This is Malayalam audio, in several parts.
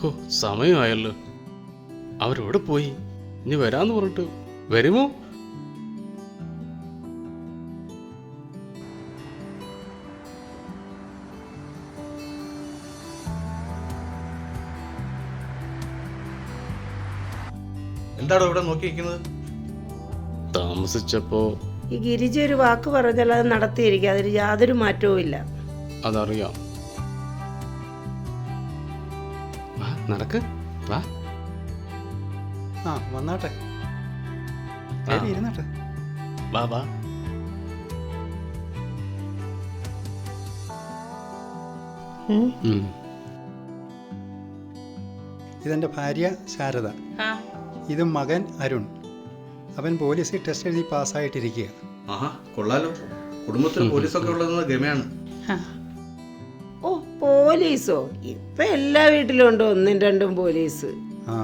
ഓ സമയമായല്ലോ. അവരെവിടെ പോയി? ഇനി വരാന്ന് പറഞ്ഞിട്ട് വരുമോ? എന്താണോ ഇവിടെ നോക്കിയിരിക്കുന്നത്? താമസിച്ചപ്പോ ഈ ഗിരിജ ഒരു വാക്ക് പറഞ്ഞാൽ അത് നടത്തിയിരിക്കുക, അതിൽ യാതൊരു മാറ്റവും ഇല്ല. അതറിയാം. വാ നടക്ക്, വാ. ആ വന്നാട്ടെ, ഇരുന്നാട്ടെ. വാ വാ. ഇതെൻ്റെ ഭാര്യ ശാരദ, ഇത് മകൻ അരുൺ. അവൻ പോലീസിൽ ടെസ്റ്റ് എഴുതി പാസ്സായിട്ടിരിക്കുക. ആഹാ കൊള്ളാലോ, കുടുംബത്തിൽ പോലീസൊക്കെ ഉള്ളതെന്ന് ഗമയാണ്. ഓ പോലീസോ? ഇപ്പൊ എല്ലാ വീട്ടിലും ഉണ്ട് ഒന്നും രണ്ടും പോലീസ്. ആ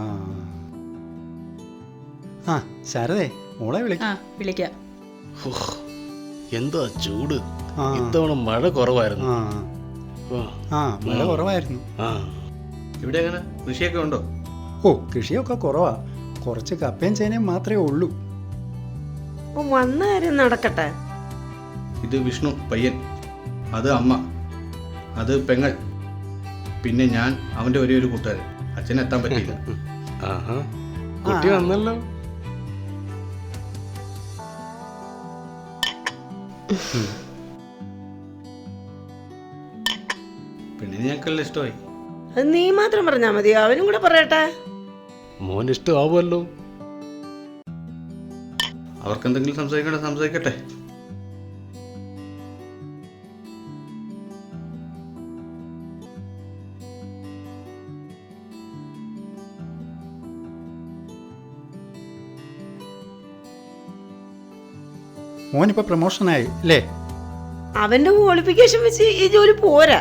ആ ശാരദേ, മോളെ വിളിക്കാം. എന്താ ചൂട്! ഇത്തവണ മഴ കുറവായിരുന്നു. മഴ കുറവായിരുന്നു. ഇവിടെ എങ്ങനെ കൃഷിയൊക്കെ ഉണ്ടോ? ഓ കൃഷിയൊക്കെ കുറവാ, കുറച്ച് കപ്പയും ചേനയും മാത്രമേ ഉള്ളൂ. വന്ന കാര്യം നടക്കട്ടെ. ഇത് വിഷ്ണു പയ്യൻ, അത് അമ്മ, അത് പെങ്ങൾ, പിന്നെ ഞാൻ അവന്റെ ഒരേ ഒരു കൂട്ടുകാരൻ. അച്ഛന് എത്താൻ പറ്റിയില്ല. ആഹാ കുട്ടി വന്നല്ലോ. പെണ്ണിന് ഞങ്ങൾക്കെല്ലാം ഇഷ്ടമായി. അത് നീ മാത്രം പറഞ്ഞാ മതി, അവനും കൂടെ പറയട്ടെ. മോൻ ഇഷ്ടമാവുമല്ലോ. അവർക്കെന്തെങ്കിലും സംസാരിക്കട്ടെ, സംസാരിക്കട്ടെ. മോനിപ്പോൾ പ്രമോഷനായി അല്ലേ? അവന്റെ ക്വാളിഫിക്കേഷൻ വെച്ച് ഈ ജോലി പോരാ.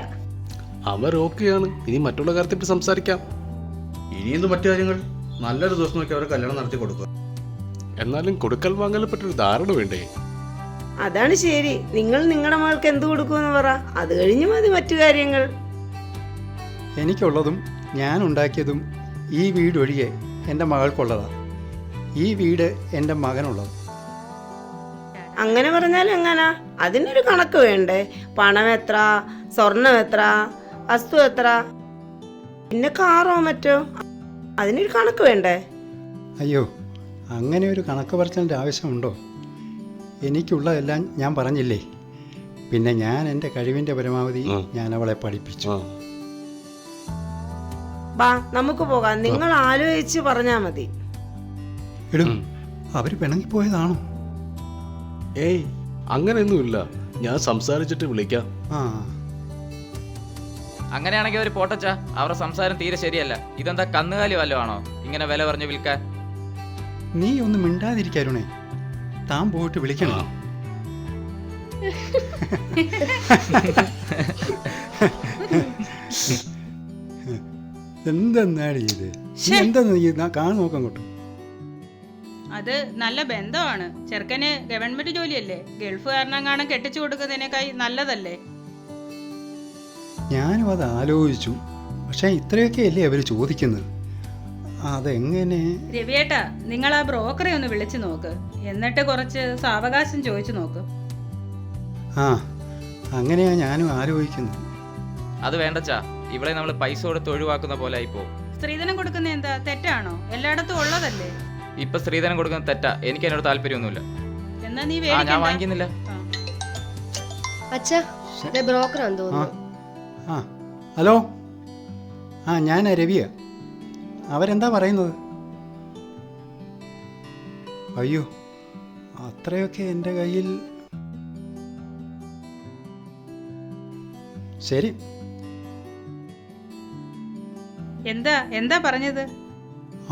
അവർ ഓക്കെയാണ്. ഇനി മറ്റുള്ള കാര്യത്തെ പറ്റി സംസാരിക്കാം. ഇനിയെന്ത് മറ്റു കാര്യങ്ങൾ? നല്ലൊരു ദിവസം നോക്കി അവരെ കല്യാണം നടത്തി കൊടുക്കുക. എന്നാലും കൊടുക്കൽ വാങ്ങലെ പറ്റൊരു ധാരണ വേണ്ടേ? അതാണ് ശരി. നിങ്ങൾ നിങ്ങളുടെ മകൾക്ക് എന്ത് കൊടുക്കുമെന്ന് പറ, അത് കഴിഞ്ഞ് മതി മറ്റു കാര്യങ്ങൾ. എനിക്കുള്ളതും ഞാൻ ഉണ്ടാക്കിയതും ഈ വീടൊഴികെ എൻ്റെ മകൾക്കുള്ളതാണ്. ഈ വീട് എൻ്റെ മകനുള്ളത്. അങ്ങനെ പറഞ്ഞാൽ എങ്ങനാ? അതിനൊരു കണക്ക് വേണ്ടേ? പണം എത്ര, സ്വർണം എത്ര, വസ്തു എത്ര, പിന്നെ കാറോ മറ്റോ, അതിനൊരു കണക്ക് വേണ്ടേ? അയ്യോ, അങ്ങനെ ഒരു കണക്ക് പറച്ചിലിൻ്റെ ആവശ്യമുണ്ടോ? എനിക്കുള്ളതെല്ലാം ഞാൻ പറഞ്ഞില്ലേ. പിന്നെ ഞാൻ എൻ്റെ കഴിവിൻ്റെ പരമാവധി ഞാൻ അവളെ പഠിപ്പിച്ചു. ബാ നമുക്ക് പോകാം, നിങ്ങൾ ആലോചിച്ച് പറഞ്ഞാ മതി. ഇടും അവർ പിണങ്ങിപ്പോയതാണോ? ഏയ് അങ്ങനെയൊന്നുമില്ല, ഞാൻ സംസാരിച്ചിട്ട് വിളിക്കാം. അങ്ങനെയാണെങ്കിൽ ഒരു പോട്ടച്ച, അവരുടെ സംസാരം തീരെ ശരിയല്ല. ഇതെന്താ കന്നുകാലി വല്ലതും ആണോ ഇങ്ങനെ വില പറഞ്ഞു വിൽക്കാൻ? നീ ഒന്ന് മിണ്ടാതിരിക്കാരുണേ, താൻ പോയിട്ട് വിളിക്കണം. എന്തെന്നാണ് ഇത്? എന്താ കാണാൻ നോക്കാൻ കൊട്ടു? അത് നല്ല ബന്ധമാണ്. ചെറുക്കന് ഗവൺമെന്റ് ജോലിയല്ലേ, ഗൾഫുകാരനെങ്ങാനും കെട്ടിച്ചു കൊടുക്കുന്നതിനേക്കായി നല്ലതല്ലേ? ഞാനും അത് ആലോചിച്ചു. പക്ഷെ ഇത്രയൊക്കെ അല്ലേ അവർ ചോദിക്കുന്നത്? അതെങ്ങനെ? രവിയേട്ടാ, നിങ്ങൾ ആ ബ്രോക്കറെ ഒന്ന് വിളിച്ചു നോക്ക്, എന്നിട്ട് കുറച്ച് സാവകാശം ചോദിച്ചു നോക്ക്. അങ്ങനെയാ ഞാനും ആലോചിക്കുന്നത്. അത് വേണ്ടച്ചാ, ഇവിടെ നമ്മൾ പൈസ കൊടുത്ത് ഒഴിവാക്കുന്ന പോലെ ആയിപ്പോ. സ്ത്രീധനം കൊടുക്കുന്ന എന്താ തെറ്റാണോ? എല്ലായിടത്തും ഉള്ളതല്ലേ. ഇപ്പൊ സ്ത്രീധനം കൊടുക്കുന്ന തെറ്റാ, എനിക്ക് അതിനോട് താല്പര്യമൊന്നുമില്ല. എന്നാ നീ ഞാൻ വാങ്ങിക്കുന്നില്ല. ഹലോ, ഞാൻ രവിയ. അവരെന്താ പറയുന്നത്? അയ്യോ, അത്രയൊക്കെ എൻ്റെ കയ്യിൽ. ശരി. എന്താ പറഞ്ഞത്?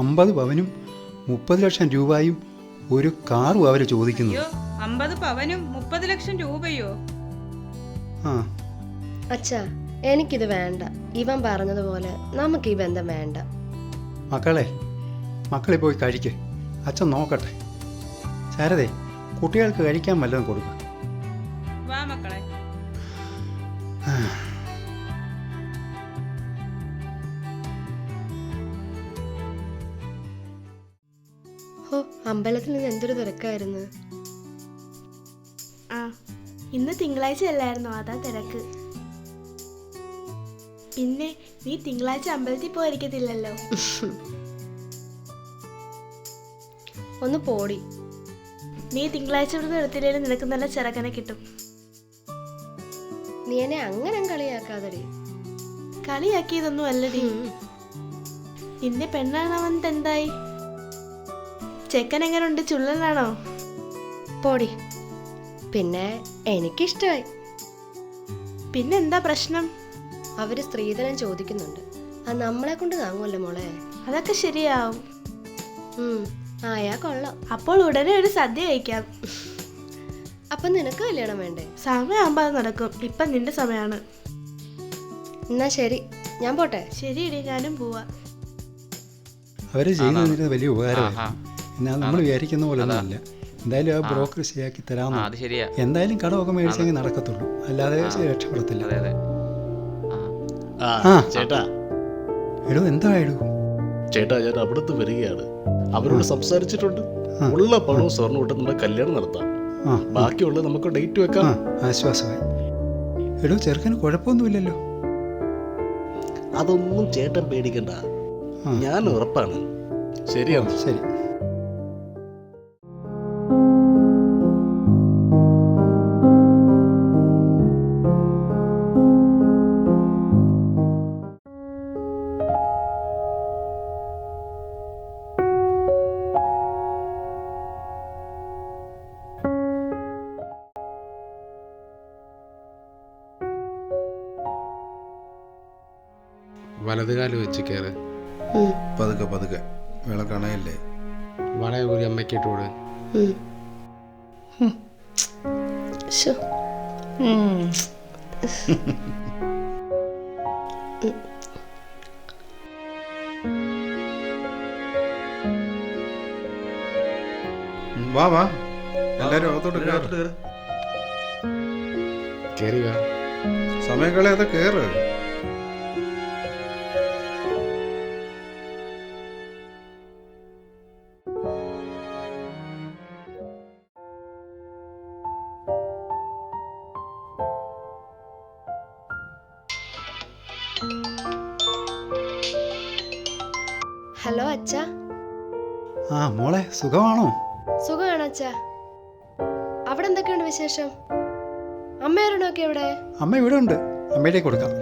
50 പവനും 30 ലക്ഷം രൂപയും ഒരു കാറും അവര് ചോദിക്കുന്നു. 50 പവനും 30 ലക്ഷം രൂപയോ? അച്ഛാ, എനിക്കിത് വേണ്ട. ഇവൻ പറഞ്ഞതുപോലെ നമുക്ക് ഈ ബന്ധം വേണ്ട. മക്കളെ പോയി കഴിക്ക്, അച്ഛൻ നോക്കട്ടെ. ശാരദേ, കുട്ടികൾക്ക് കഴിക്കാൻ വല്ലതും കൊടുക്കുക. വാ മക്കളെ. ഓ അമ്പലത്തിൽ നിന്ന് എന്തൊരു തിരക്കായിരുന്നു. ആ ഇന്ന് തിങ്കളാഴ്ച അല്ലായിരുന്നോ, അതാ തിരക്ക്. പിന്നെ നീ തിങ്കളാഴ്ച അമ്പലത്തിൽ പോയിരിക്കത്തില്ലല്ലോ. ഒന്ന് പോടി. നീ തിങ്കളാഴ്ച ഇവിടുന്ന് എടുത്തില്ലേലും നിനക്ക് നല്ല ചെറുക്കനെ കിട്ടും. നീ എന്നെ അങ്ങനെ കളിയാക്കാതടി. കളിയാക്കിയതൊന്നും അല്ലടി. നിന്റെ പെണ്ണാണവൻ എന്തായി? ചെക്കൻ എങ്ങനെയുണ്ട്, ചുള്ളനാണോ? പോടി. പിന്നെ എനിക്കിഷ്ടമായി. പിന്നെന്താ പ്രശ്നം? അവര് സ്ത്രീധനം ചോദിക്കുന്നുണ്ട്. അത് നമ്മളെ കൊണ്ട് താങ്ങുമല്ലോ മോളെ. അതൊക്കെ ശരിയാവും. ആയാ കൊള്ളാം. അപ്പോൾ ഉടനെ ഒരു സദ്യ കഴിക്കാം. അപ്പൊ നിനക്ക് കല്യാണം വേണ്ടേ? സമയമാകുമ്പോൾ അത് നടക്കും. ഇപ്പം നിന്റെ സമയമാണ്. എന്നാ ശരി, ഞാൻ പോട്ടെ. ശരിയടി, ഞാനും പോവാ. അവർ ചെയ്യുന്നതിന് വലിയ ഉപകാരമാണ്. ആഹാ. എന്നാൽ നമ്മൾ വിചാരിക്കുന്ന പോലെ ഒന്നുമല്ല. എന്തായാലും ആ ബ്രോക്കർ ശരിയാക്കി ആ, തരാമെന്ന്. അത് ശരിയാ. എന്തായാലും കടമൊക്കെ മേടിച്ചെങ്കിൽ നടക്കത്തുള്ളൂ, അല്ലാതെ രക്ഷപ്പെടത്തില്ല. അതെ അതെ. ആ ചേട്ടാ, എടോ എന്താ എടോ? ചേട്ടാ ഞാൻ അവിടുത്തെ വരികയാണ്. അവരോട് സംസാരിച്ചിട്ടുണ്ട്. ഉള്ള പണവും സ്വർണ്ണം ഇട്ട് നമ്മുടെ കല്യാണം നടത്താം. ആ ബാക്കിയുള്ളത് നമുക്ക് ഡേറ്റ് ആ വെക്കാം. ആശ്വാസമായി. എടോ ചെറുക്കന് കുഴപ്പമൊന്നുമില്ലല്ലോ. അതൊന്നും ചേട്ടൻ പേടിക്കണ്ട, ആ, ഞാൻ ഉറപ്പാണ്. ശരിയാണ്. ശരി. വലതുകാല് വെച്ച് കയറ്. പതുക്കെ പതുക്കെ, വിളക്കണയല്ലേ. വളയ ഒരു അമ്മയ്ക്കിട്ടോട്. വാ വാ, എല്ലാരും അകത്തോട്ട് കേറ്. കയറി വാ. സമയം കളയാതെ കേറ്. ഹലോ അച്ഛാ. ആ മോളെ സുഖമാണോ? സുഖമാണ് അച്ഛാ. അവിടെ എന്തൊക്കെയുണ്ട് വിശേഷം? അമ്മയാരണോക്കെ എവിടെ? അമ്മ ഇവിടെ ഉണ്ട്, അമ്മയുടെ കൊടുക്കാം.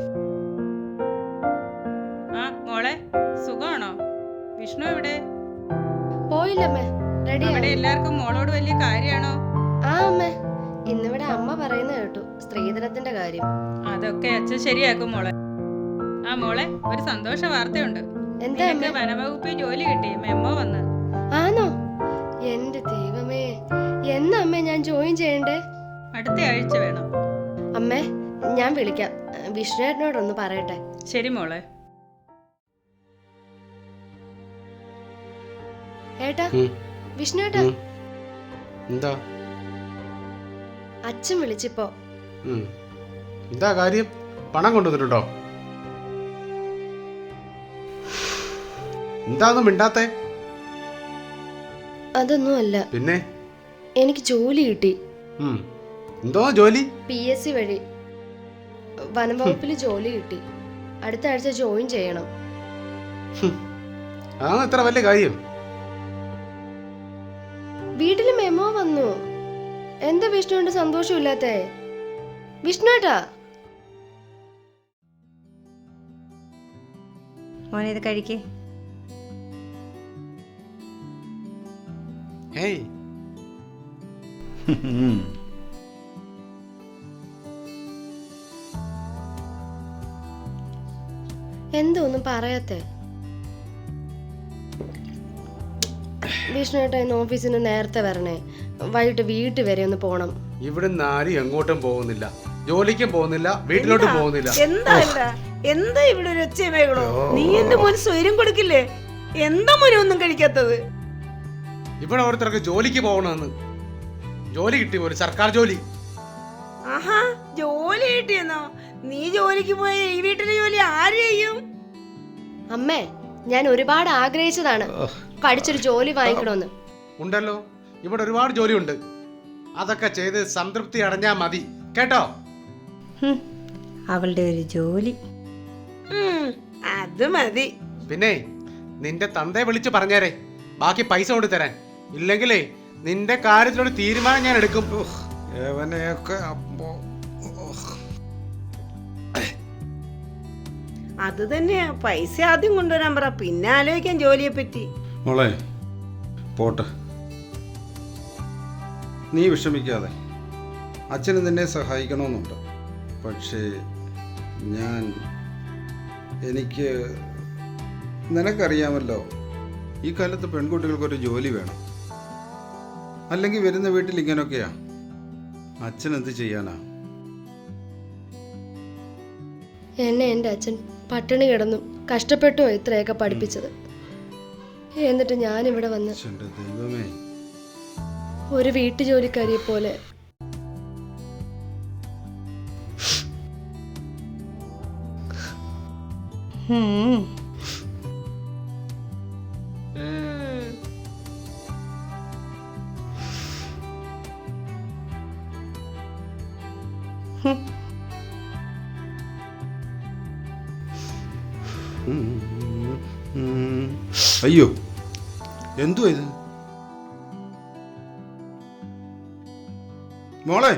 ആ മോളെ, സുഖമാണോ? വിഷ്ണു എവിടെ? പോയില്ലമ്മേ, റെഡി. അവിടെ എല്ലാവർക്കും മോളോട് വലിയ കാര്യമാണോ? ആ അമ്മേ, ഇന്നിവിടെ അമ്മ പറയുന്ന കേട്ടു സ്ത്രീധനത്തിന്റെ കാര്യം. അതൊക്കെ അച്ഛൻ ശരിയാക്കും മോളെ. ആ മോളെ, ഒരു സന്തോഷ വാർത്തയുണ്ട്. എന്താ നിനക്ക് അമ്മേ? വനവകുപ്പിൽ ജോലി കിട്ടി, മെമ്മോ വന്ന്. ആണോ? എന്റെ ദൈവമേ, എന്നാ അമ്മേ ഞാൻ ജോയിൻ ചെയ്യണ്ടേ? അടുത്ത ആഴ്ച വേണം. അമ്മേ ഞാൻ വിളിക്കാം, വിഷ്ണുവേട്ടനോടൊന്ന് പറയട്ടെ. ശരി മോളെ. ഏട്ടാ, ഉം. വിഷ്ണുവേട്ടാ, എന്താ? അച്ഛൻ വിളിച്ചിപ്പോ. എന്താ കാര്യം? പണം കൊണ്ടുവന്നിട്ടുണ്ടോ? എന്താന്നും മിണ്ടാത്തെ? അതൊന്നും അല്ല, പിന്നെ എനിക്ക് ജോലി കിട്ടി. എന്തോ ജോലി? PSC വഴി വനംവകുപ്പിൽ ജോലി കിട്ടി. അടുത്ത ആഴ്ച ജോയിൻ ചെയ്യണം. അതാണ് ഇത്ര വലിയ കാര്യം. വീട്ടില് മെമ്മോ വന്നു. എന്താ വിഷ്ണുവിന്റെ സന്തോഷമില്ലാത്തേ? വിഷ്ണുവേട്ടാ, മോനെ ഇത് കഴിക്കേ. ഹേയ്, എന്താ ഒന്നും പറയാത്തെ? വിഷ്ണുവേട്ടാ, ഇന്ന് ഓഫീസിന് നേരത്തെ വരണേ. വൈകിട്ട് വീട്ടിൽ വരെ ഒന്ന് പോണം. ഇവിടുന്ന് ആരും എങ്ങോട്ടും പോകുന്നില്ല, ജോലിക്കും പോകുന്നില്ല, വീട്ടിലോട്ടും പോകുന്നില്ല. എന്താ ഇവിടെ ഒരു ഒച്ചമേകളോ? നീ എന്റെ മോന് സ്വൈര്യം കൊടുക്കില്ലേ? എന്താ മോനെ ഒന്നും കഴിക്കാത്തത്? ഇവിടെ ഓരോരുത്തർക്ക് ജോലിക്ക് പോകണമെന്ന്. ജോലി കിട്ടി, ഒരു സർക്കാർ ജോലി. ആഹാ, ജോലി കിട്ടിയെന്നോ? നീ ജോലിക്ക് പോയ ഈ വീട്ടിലെ ജോലി ആര് ചെയ്യും? അമ്മേ, ഞാൻ ഒരുപാട് ആഗ്രഹിച്ചതാണ് പഠിച്ചൊരു ജോലി വാങ്ങിക്കണമെന്ന്. ഉണ്ടല്ലോ, ഇവിടെ ഒരുപാട് ജോലിയുണ്ട്. അതൊക്കെ ചെയ്ത് സംതൃപ്തി അടഞ്ഞാ മതി കേട്ടോ. അവളുടെ ഒരു ജോലി അത് മതി. പിന്നെ നിന്റെ തന്തയെ വിളിച്ച് പറഞ്ഞേരെ ബാക്കി പൈസ കൊണ്ട് തരാൻ. ഇല്ലെങ്കിലേ നിന്റെ കാര്യത്തിലൊരു തീരുമാനം ഞാൻ എടുക്കും. എവനെയൊക്കെ അത് തന്നെയാ, പൈസ ആദ്യം കൊണ്ടുവരാൻ പറ, പിന്നെ ആലോചിക്കാൻ ജോലിയെ പറ്റി. മോളെ പോട്ടെ, നീ വിഷമിക്കാതെ. അച്ഛന് നിന്നെ സഹായിക്കണമെന്നുണ്ട്. പക്ഷേ എനിക്ക് നിനക്കറിയാമല്ലോ, ഈ കാലത്ത് പെൺകുട്ടികൾക്കൊരു ജോലി വേണം. അല്ലെങ്കിൽ വരുന്ന വീട്ടിൽ ഇങ്ങനെയൊക്കെയാ. അച്ഛൻ എന്ത് ചെയ്യാനാ? എന്നെ എൻ്റെ അച്ഛൻ പട്ടിണി കിടന്നും കഷ്ടപ്പെട്ടോ ഇത്രയൊക്കെ പഠിപ്പിച്ചത്. എന്നിട്ട് ഞാനിവിടെ വന്ന് എൻ്റെ ദൈവമേ, ഒരു വീട്ടുജോലിക്കാരിയെ പോലെ അയ്യോ എന്തുവാ ഇത്? മോളെ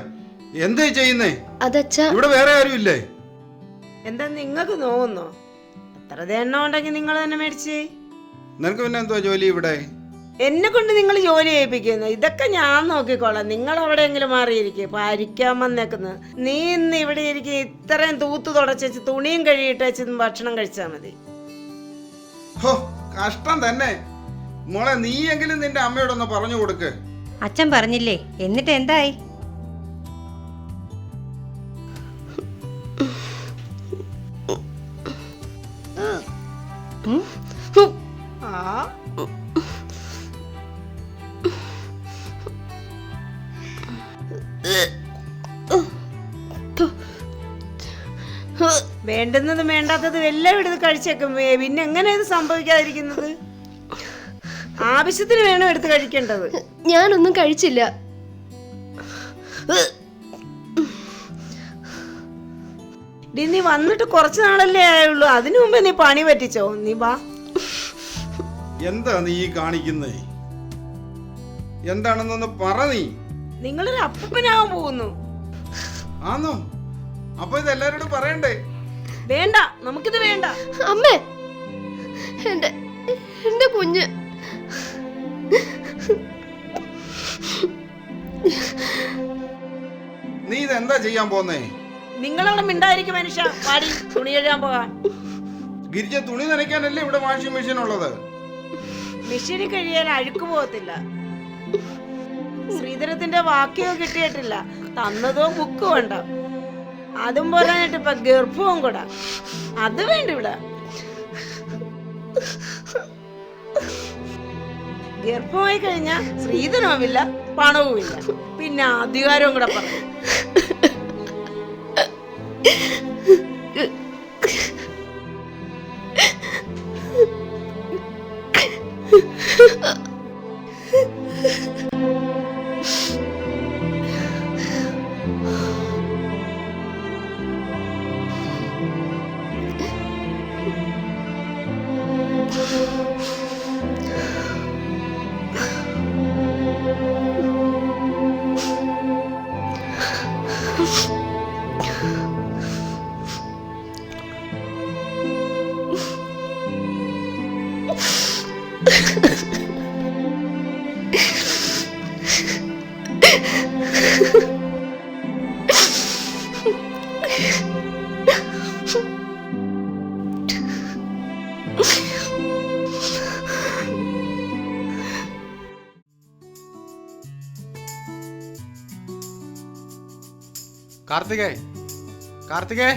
എന്താ ചെയ്യുന്നേ? അതച്ഛാ, ഇവിടെ വേറെ ആരും ഇല്ലേ? എന്താ നിങ്ങൾക്ക് നോവുന്നോ? എത്ര എണ്ണം ഉണ്ടെങ്കിൽ നിങ്ങൾ തന്നെ മേടിച്ചേ. നിനക്ക് പിന്നെ എന്തുവാ ജോലി ഇവിടെ? എന്നെ കൊണ്ട് നിങ്ങൾ ജോലി ചെയ്യിപ്പിക്കുന്നു. ഇതൊക്കെ ഞാൻ നോക്കിക്കോളാം. നിങ്ങൾ എവിടെയെങ്കിലും മാറിയിരിക്കും. പാരിക്കാൻ വന്നേക്കുന്നത് നീ ഇന്ന് ഇവിടെ ഇരിക്കും. ഇത്രയും തൂത്ത് തുടച്ചു തുണിയും കഴുകിയിട്ട് ഭക്ഷണം കഴിച്ചാൽ മതി. ഹോ, കഷ്ടം തന്നെ. മോളെ നീയെങ്കിലും നിന്റെ അമ്മയോടൊന്ന് പറഞ്ഞു കൊടുക്ക്. അച്ഛൻ പറഞ്ഞില്ലേ, എന്നിട്ട് എന്തായി? വേണ്ടുന്നതും വേണ്ടാത്തതും എല്ലാം എടുത്ത് കഴിച്ചേക്കും. പിന്നെ എങ്ങനെ ഇത് സംഭവിക്കാതിരിക്കുന്നത്? ആവശ്യത്തിന് വേണം എടുത്ത് കഴിക്കേണ്ടത്. ഞാനൊന്നും കഴിച്ചില്ല. നീ വന്നിട്ട് കുറച്ച് നാളല്ലേ ആയുള്ളൂ, അതിനു മുമ്പേ നീ പണി പറ്റിച്ചോ? നീ വാ. എന്താ നീ കാണിക്കുന്നേ? എന്താണെന്നൊന്ന് പറ. നീ നിങ്ങളൊരു അപ്പനാവാൻ പോകുന്നു. ആന്നോ? അപ്പൊ ഇത് എല്ലാരോടും പറയണ്ടേ? വേണ്ട, നമുക്കിത് വേണ്ട. അമ്മേ, എന്റെ കുഞ്ഞ്. നീ ഇതെന്താ ചെയ്യാൻ പോന്നേ? നിങ്ങളവിടെ മിണ്ടായിരിക്കും മനുഷ്യ. പാടി തുണി കഴുകാൻ പോകാൻ. ഗിരിജ, തുണി നനയ്ക്കാനല്ലേ ഇവിടെ വാഷിംഗ് മെഷീൻ ഉള്ളത്? മെഷീനിൽ കഴിയാൻ അഴുക്ക് പോകത്തില്ല. ശ്രീധരത്തിന്റെ വാക്യോ കിട്ടിയിട്ടില്ല, തന്നതോ ബുക്ക് വേണ്ട. അതും പോരാനായിട്ട് ഇപ്പൊ ഗർഭവും കൂടെ. അത് വേണ്ട ഇവിടെ. ഗർഭമായി കഴിഞ്ഞാൽ ശ്രീധനവുമില്ല, പണവുമില്ല, പിന്നെ അധികാരവും കൂടെ പറഞ്ഞു. കാർത്തികേ, കാർത്തികേ,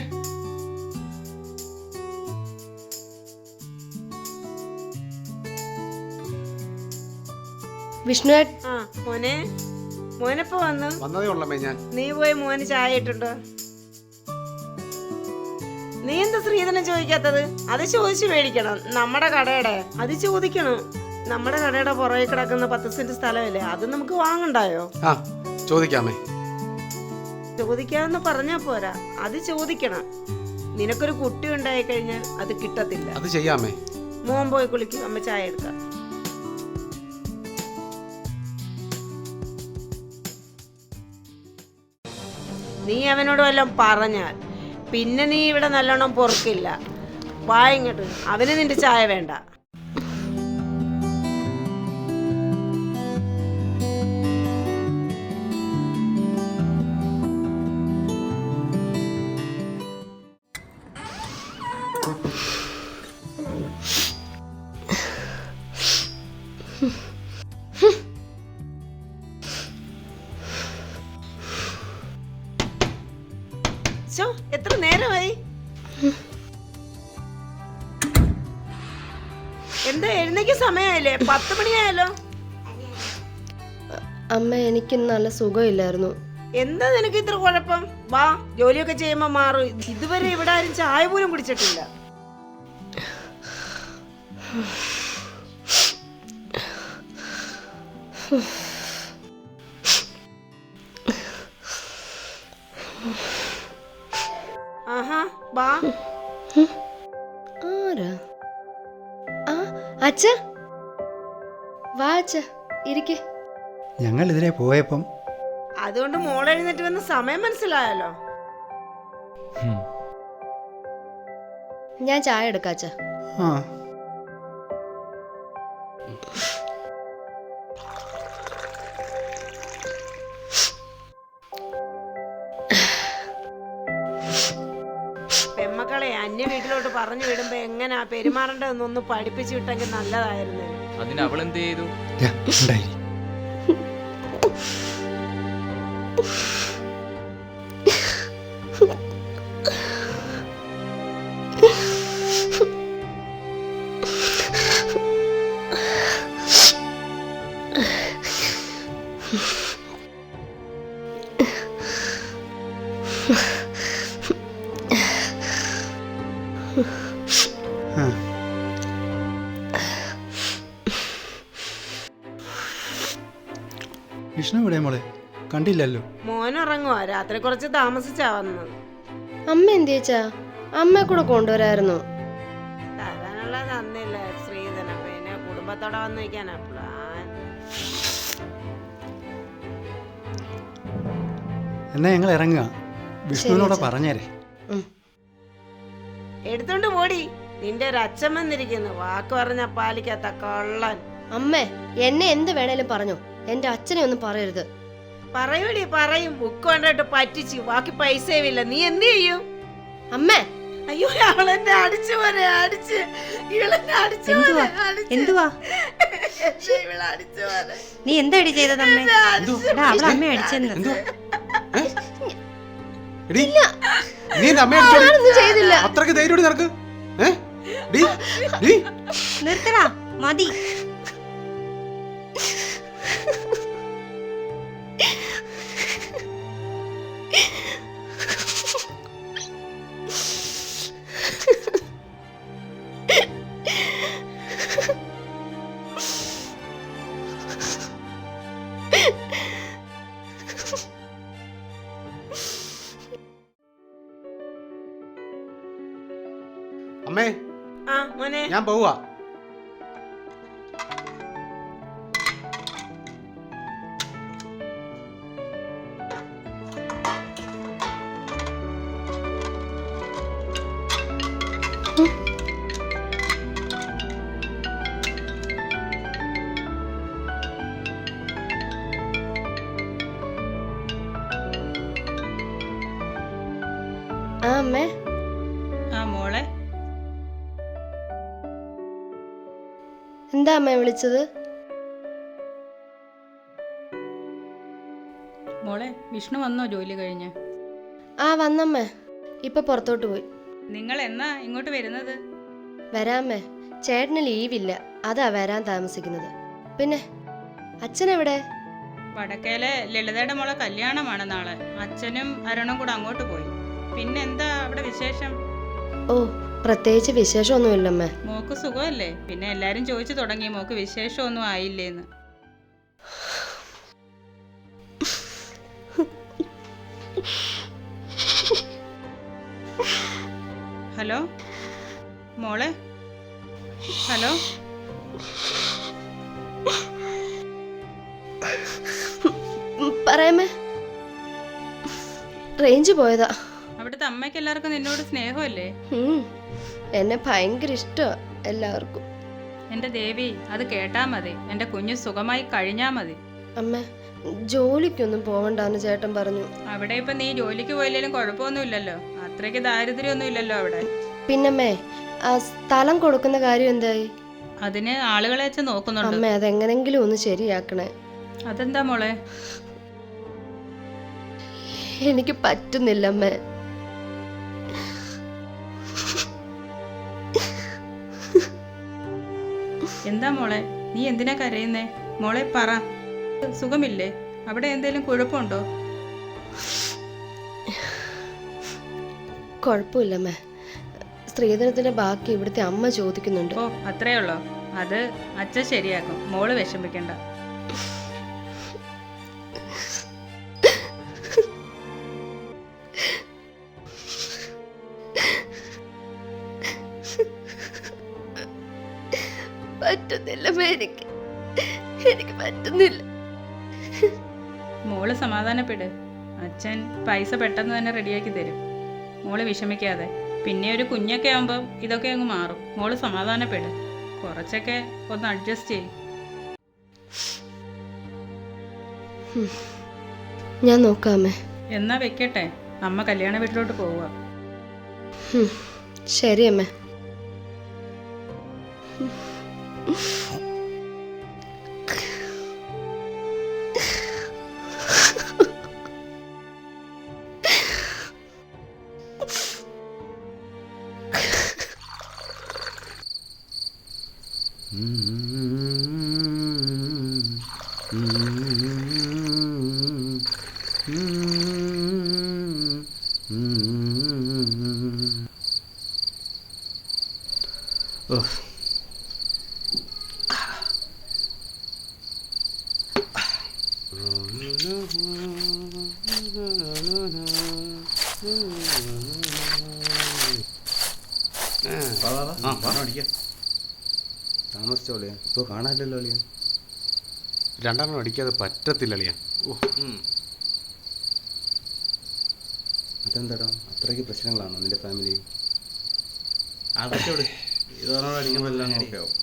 വിഷ്ണു. ആ മോനെ, മോനെപ്പോ വന്നതേ ഉള്ളമ്മേ ഞാൻ. നീ പോയി മോന് ചായ ഇട്ടുണ്ടോ? നീ എന്താ ശ്രീധനം ചോദിക്കാത്തത്? അത് ചോദിച്ചു മേടിക്കണം. നമ്മുടെ കടയുടെ അത് ചോദിക്കണം. നമ്മുടെ കടയുടെ പുറകെ കിടക്കുന്ന 10 സെന്റ് സ്ഥലമില്ലേ, അത് നമുക്ക് വാങ്ങണ്ടായോ? ആ ചോദിക്കാമേ. ചോദിക്കാമെന്ന് പറഞ്ഞാ പോരാ, അത് ചോദിക്കണം. നിനക്കൊരു കുട്ടി ഉണ്ടായി കഴിഞ്ഞാൽ അത് കിട്ടത്തില്ല. അത് ചെയ്യാമേ. മോൻ പോയി കുളിക്കും, അമ്മ ചായ എടുക്കാം. നീ അവനോട് വല്ലതും പറഞ്ഞാൽ പിന്നെ നീ ഇവിടെ നല്ലോണം പൊറുക്കില്ല. വാ ഇങ്ങോട്ട്, അവന് നിന്റെ ചായ വേണ്ട. എത്ര നേരമായി? എന്താ എഴുന്നേക്ക് സമയമായില്ലേ? 10 മണിയായല്ലോ. അമ്മ എനിക്ക് നല്ല സുഖമില്ലായിരുന്നു. എന്താ നിനക്ക് ഇത്ര കുഴപ്പം? വാ, ജോലിയൊക്കെ ചെയ്യുമ്പോ മാറും. ഇതുവരെ ഇവിടെ ആരും ചായ പോലും കുടിച്ചിട്ടില്ല. ആഹാ, വാ. ആരാ? ആ അച്ഛ, വാ അച്ഛ, ഇരിക്കെ. ഞങ്ങൾ ഇതിലെ പോയപ്പം അതുകൊണ്ട് മോൾ എഴുന്നേറ്റ് വന്ന സമയം മനസ്സിലായല്ലോ. ഞാൻ ചായ എടുക്കാം അച്ഛ. ആ പെമ്മക്കളെ അന്യ വീട്ടിലോട്ട് പറഞ്ഞു വിടുമ്പോ എങ്ങനാ പെരുമാറേണ്ടതെന്നൊന്ന് പഠിപ്പിച്ചു വിട്ടെങ്കിൽ നല്ലതായിരുന്നു. അതിന് അവളെന്ത് ചെയ്തു? ഉണ്ടായി. വിഷ്ണു ഇവിടെ മോളെ കണ്ടില്ലല്ലോ. മോനുറങ്ങുവാ, രാത്രി കുറച്ച് താമസിച്ചാ വന്നത്. അമ്മ എന്ത് ചേച്ചാ? അമ്മയെ കൂടെ കൊണ്ടുവരായിരുന്നു. തരാനുള്ള തന്നില്ല ശ്രീധനം, പിന്നെ കുടുംബത്തോടെ വന്നു വയ്ക്കാനാ പ്ലാൻ. എന്നാ ഞങ്ങൾ ഇറങ്ങുക. വിഷ്ണുവിനോട് പറഞ്ഞേരെ. എടുത്തോണ്ട് പോടി, നിന്റെ ഒരു അച്ഛൻ വന്നിരിക്കുന്നു. വാക്ക് പറഞ്ഞ പാലിക്കാത്ത കള്ളൻ. അമ്മേ, എന്നെ എന്ത് വേണേലും പറഞ്ഞോ, എന്റെ അച്ഛനെ ഒന്നും പറയരുത്. പറയൂടി, പറയും. ബുക്ക് കൊണ്ടിട്ട് പറ്റിച്ചു, ബാക്കി പൈസയുമില്ല. നീ എന്ത് ചെയ്യും? അമ്മേ, അയ്യോ, അവളെന്നെ അടിച്ചു പോലെ അടിച്ച്, ഇവളെന്നെ അടിച്ചു പോലെ അടിച്ച്. എന്തുവാ ഇവളെ അടിച്ചു പോലെ. നീ എന്താടി ചെയ്തത് അമ്മേ? അവളെ അമ്മ അടിച്ചെന്ന്. എടീ, നീ എന്റെ അമ്മയെ അടിച്ചോടി? ഞാനൊന്നും ചെയ്തില്ല. അത്രയ്ക്ക് ധൈര്യം നിനക്ക്? ഡീ, ഡീ. നിർത്തടാ, മതി. അമ്മേ, ആ മോനെ, ഞാൻ പോവാ. ആ അമ്മേ. ആ മോളെ, എന്താ അമ്മ വിളിച്ചത്? മോളെ വിഷ്ണു വന്നോ ജോലി കഴിഞ്ഞ്? ആ വന്നമ്മേ, ഇപ്പൊ പുറത്തോട്ട് പോയി. നിങ്ങൾ എന്നാ ഇങ്ങോട്ട് വരുന്നത്? വരാമേ, ചേട്ടന് ലീവില്ല, അതാ വരാൻ താമസിക്കുന്നത്. പിന്നെ അച്ഛനെവിടെ? വടക്കേലെ ലളിതയുടെ മോളെ കല്യാണമാണ് നാളെ. അച്ഛനും അരുണും കൂടെ അങ്ങോട്ട് പോയി. പിന്നെന്താ അവിടെ വിശേഷം? ഓ, പ്രത്യേകിച്ച് വിശേഷമൊന്നുമില്ലമ്മേ. മോക്ക് സുഖമല്ലേ? പിന്നെ എല്ലാരും ചോദിച്ചു തുടങ്ങി മോക്ക് വിശേഷമൊന്നും ആയില്ലേന്ന്. ഹലോ മോളെ, ഹലോ. പറയാമേ, റേഞ്ച് പോയതാ. അവിടുത്തെ അമ്മയ്ക്ക് എല്ലാവർക്കും നിന്നോട് സ്നേഹമല്ലേ? എന്നെ ഭയങ്കര ഇഷ്ടമാ എല്ലാവർക്കും. എന്റെ ദേവി, അത് കേട്ടാ മതി. എന്റെ കുഞ്ഞ് സുഖമായി കഴിഞ്ഞാ മതി. അമ്മ, ജോലിക്കൊന്നും പോവണ്ടെന്ന് ചേട്ടൻ പറഞ്ഞു. അവിടെ ഇപ്പൊ നീ ജോലിക്ക് പോയില്ലേലും കുഴപ്പമൊന്നുമില്ലല്ലോ. അത്രയ്ക്ക് ദാരിദ്ര്യമൊന്നും ഇല്ലല്ലോ അവിടെ. പിന്നമ്മേ, ആ സ്ഥലം കൊടുക്കുന്ന കാര്യം എന്തായി? അതിന് ആളുകളെ വെച്ച് നോക്കുന്നുണ്ട്. അമ്മ, അതെങ്ങനെങ്കിലും ഒന്ന് ശരിയാക്കണേ. അതെന്താ മോളെ? എനിക്ക് പറ്റുന്നില്ല അമ്മേ. എന്താ മോളെ, നീ എന്തിനാ കരയുന്നേ? മോളെ പറ, സുഖമില്ലേ? അവിടെ എന്തേലും കുഴപ്പമുണ്ടോ? കുഴപ്പമില്ലമ്മേ. സ്ത്രീധനത്തിന്റെ ബാക്കി ഇവിടുത്തെ അമ്മ ചോദിക്കുന്നുണ്ട്. ഓ, അത്രേ ഉള്ളോ? അത് അച്ഛൻ ശരിയാക്കും, മോള് വിഷമിക്കണ്ട. പറ്റുന്നില്ല, എനിക്ക് പറ്റുന്നില്ല. മോള് സമാധാനപ്പെട്. അച്ഛൻ പൈസ പെട്ടെന്ന് തന്നെ റെഡിയാക്കി തരും. മോള് വിഷമിക്കാതെ. പിന്നെ ഒരു കുഞ്ഞൊക്കെ ആകുമ്പോൾ ഇതൊക്കെ അങ്ങ് മാറും. മോള് സമാധാനപ്പെട്. കുറച്ചൊക്കെ ഒന്ന് അഡ്ജസ്റ്റ് ചെയ്യും. ഞാൻ നോക്കാമേ. എന്നാ വെക്കട്ടെ, അമ്മ കല്യാണ വീട്ടിലോട്ട് പോവുക. ശരി അമ്മേ. താമസിച്ചോളിയാ, ഇപ്പോൾ കാണാനില്ലല്ലോ അളിയാ. രണ്ടെണ്ണം അടിക്കാതെ പറ്റത്തില്ല അളിയാ. അതെന്താടാ, അത്രയ്ക്ക് പ്രശ്നങ്ങളാണോ നിന്റെ ഫാമിലി? അതൊക്കെ ഇവിടെ ഇതോടെ അടിക്കുമ്പോൾ എല്ലാം ഓക്കെ ആവും.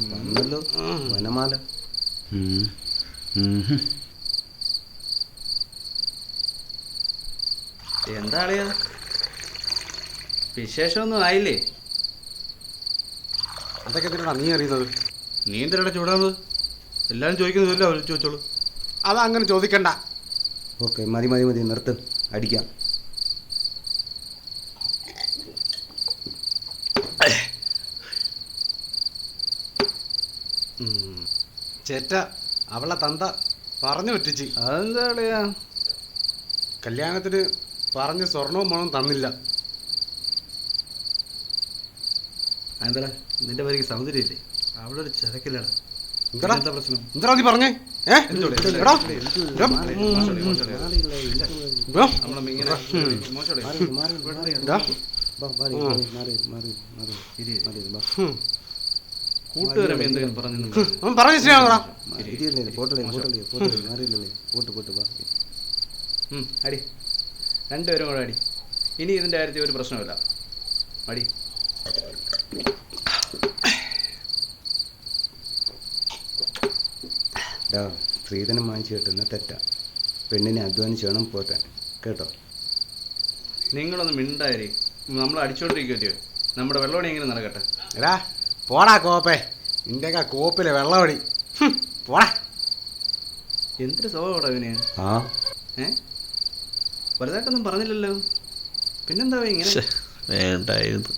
വന്നല്ലോ വനമാല. എന്താ അളിയാ, വിശേഷമൊന്നും ആയില്ലേ? അതൊക്കെ എന്തിനാ നീ അറിയുന്നത്? നീ എന്തിനാ ചൂടാകുന്നത്? എല്ലാവരും ചോദിക്കുന്നതല്ലേ അവർ ചോദിച്ചോളൂ. അതങ്ങനെ ചോദിക്കണ്ട. ഓക്കെ, മതി നിർത്ത്, അടിക്കാം. ചേറ്റ അവളെ തന്ത പറഞ്ഞു പറ്റിച്ച്. അതെന്താ അളിയാ? കല്യാണത്തിന് പറഞ്ഞ് സ്വർണവും പണവും തന്നില്ല. എന്താ നിന്റെ പേർക്ക് സൗന്ദര്യമില്ലേ? അവിടെ ഒരു ചരക്കില്ലടാ. എന്താ പ്രശ്നം? എന്താ നീ പറഞ്ഞേ? കൂട്ടുകാരൻ എന്തെങ്കിലും പറഞ്ഞു അടി, രണ്ടുപേരും കൂടെ അടി. ഇനി ഇതിൻ്റെ കാര്യത്തിൽ ഒരു പ്രശ്നമില്ല. അടി. സ്ത്രീധനം വാങ്ങിച്ചു കിട്ടുന്ന തെറ്റാ. പെണ്ണിനെ അധ്വാനിച്ച് വേണം പോറ്റാൻ, കേട്ടോ? നിങ്ങളൊന്ന് മിണ്ടായി. നമ്മൾ അടിച്ചോണ്ടിരിക്കുമല്ലോ. നമ്മുടെ വെള്ളമടി എങ്ങനെ നടക്കട്ടെ. എടാ പോടാ കോപ്പേ, നിന്റെയൊക്കെ കോപ്പിലെ വെള്ളമടി. പോടാ. എന്തൊരു സ്വഭാവം ഇവന്. ആ വലുതായിട്ടൊന്നും പറഞ്ഞില്ലല്ലോ. പിന്നെന്താ ഇങ്ങനെ? ശ്ശെ, വേണ്ടായിരുന്നു.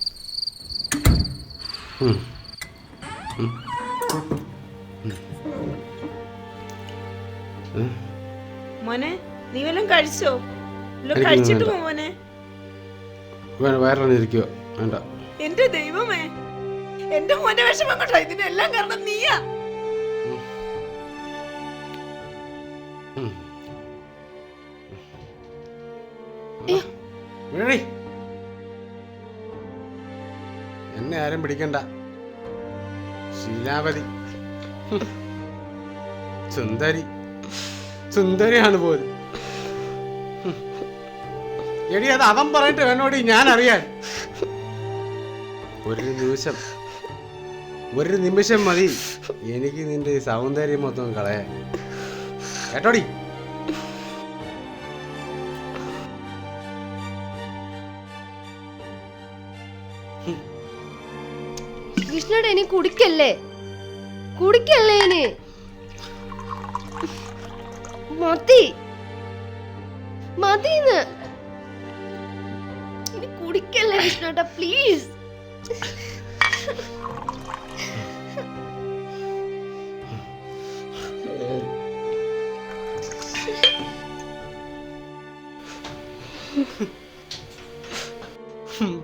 മോനെ നീ വല്ലതും കഴിച്ചോ? വല്ലതും കഴിച്ചിട്ട് പോ മോനെ. വയറിറങ്ങിയിരിക്കുക വേണ്ട. എന്റെ ദൈവമേ, എന്റെ മോന്റെ വിഷമം കൊണ്ടോ ഇതിനെല്ലാം കാരണം നീയാ. എന്നെ ആരും പിടിക്കണ്ട. ശീലാവതി സുന്ദരി, സുന്ദരിയാണ് പോലും. എടി അത് അവൻ പറഞ്ഞിട്ട് വേണോടി ഞാൻ അറിയാൻ. ഒരു നിമിഷം മതി എനിക്ക് നിന്റെ സൗന്ദര്യം മൊത്തം കളയാൻ. കേട്ടോടി? കൃഷ്ണയുടെ ഇനി കുടിക്കല്ലേ ഇനി മതിന്ന്. ഇനി കുടിക്കല്ലേ കൃഷ്ണേട്ടാ, പ്ലീസ്.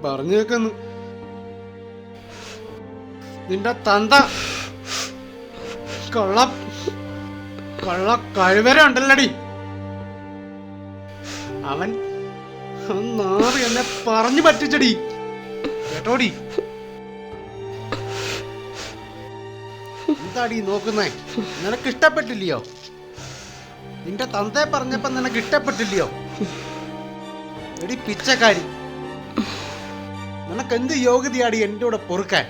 പറഞ്ഞു വെക്കുന്നു നിന്റെ തന്ത കൊള്ള കഴിവര ഉണ്ടല്ലടി. അവൻ നാറി എന്നെ പറഞ്ഞു പറ്റിച്ചടി. കേട്ടോടി? എന്താടി നോക്കുന്നേ? നിനക്ക് ഇഷ്ടപ്പെട്ടില്ലയോ? നിന്റെ തന്തയെ പറഞ്ഞപ്പോ നിനക്ക് ഇഷ്ടപ്പെട്ടില്ലയോ? എടി പിച്ചക്കാരി, നിനക്ക് എന്ത് യോഗ്യതയാടി എൻ്റെ കൂടെ പൊറുക്കാൻ?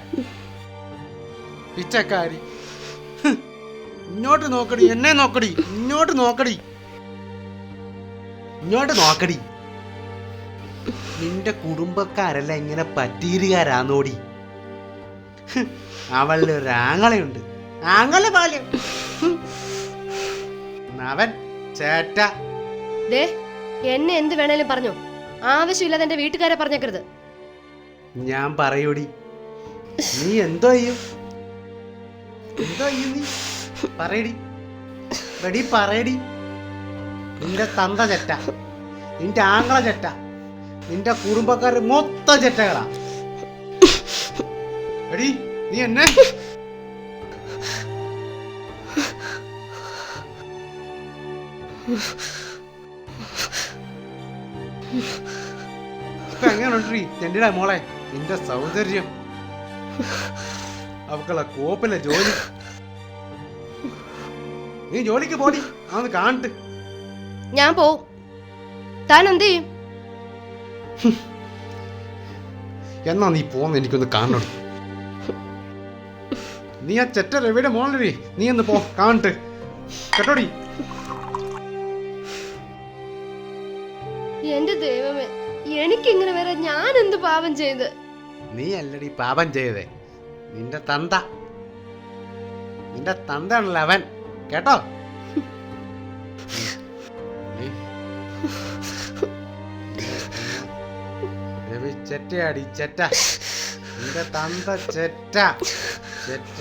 പിച്ചക്കാരി, ഇങ്ങോട്ട് നോക്കടി, എന്നെ നോക്കടി, ഇങ്ങോട്ട് നോക്കടി, ഇങ്ങോട്ട് നോക്കടി. നിന്റെ കുടുംബക്കാരല്ല ഇങ്ങനെ പറ്റീരുകാരാന്നോടി. അവളുടെ ഒരു ആങ്ങളയുണ്ട്, ആങ്ങള പാല്. അവൻ ചേട്ട. എന്നെ എന്ത് വേണേലും പറഞ്ഞു, ആവശ്യമില്ലാതെ എന്റെ വീട്ടുകാരെ പറഞ്ഞേക്കരുത്. ഞാൻ പറയൂടി. നീ എന്തോ ചെയ്യും? നീ പറയടി, റെഡി പറയടി. നിന്റെ തന്ത ചെറ്റ, നിന്റെ ആങ്ങള ചെറ്റ, നിന്റെ കുടുംബക്കാർ മൊത്തം ചെറ്റകളാ. എടി നീ എന്നെ ഇപ്പൊ എങ്ങനെയുണ്ടീ ചെണ്ടിയുടെ മോളെ നിന്റെ സൗന്ദര്യം? അവക്കുള്ള കോപ്പിലെ ജോലി. നീ ജോലിക്ക് പോടി, അതൊന്ന് കാണട്ട്. ഞാൻ പോവും. താൻ എന്ത് ചെയ്യും? എന്നാ നീ പോന്ന് എനിക്കൊന്ന് കാണണം. നീ ആ ചെറ്റ രവിയുടെ മോളടി, നീ ഒന്ന് പോ കാണട്ട്. കേട്ടോടി? എന്റെ ദൈവമേ, എനിക്കിങ്ങനെ വരെ ഞാൻ എന്ത് പാപം ചെയ്ത്? നീ അല്ലടി പാപം ചെയ്തേ, നിന്റെ തന്ത. നിന്റെ തന്തയാണല്ലോ അവൻ. കേട്ടോ? രവി ചെറ്റയാടി, ചെറ്റ. നിന്റെ തന്ത ചെറ്റ, ചെറ്റ.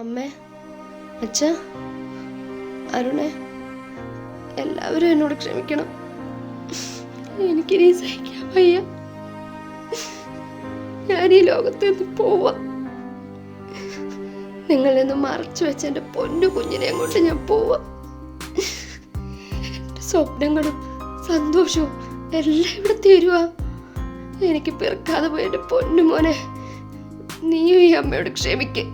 അമ്മേ, അച്ഛ, അരുണേ, എല്ലാവരും എന്നോട് ക്ഷമിക്കണം. എനിക്കിനി സഹിക്കാൻ വയ്യ. ഞാൻ ഈ ലോകത്ത് നിന്ന് പോവാ. നിങ്ങളിൽ നിന്ന് മറച്ചു വെച്ച എൻ്റെ പൊന്നു കുഞ്ഞിനെ കൊണ്ട് ഞാൻ പോവാ. എൻ്റെ സ്വപ്നങ്ങളും സന്തോഷവും എല്ലാം ഇവിടെ തീരുവാ. എനിക്ക് പിറക്കാതെ പോയ എൻ്റെ പൊന്നു മോനെ, നീയും ഈ അമ്മയോട് ക്ഷമിക്കേ.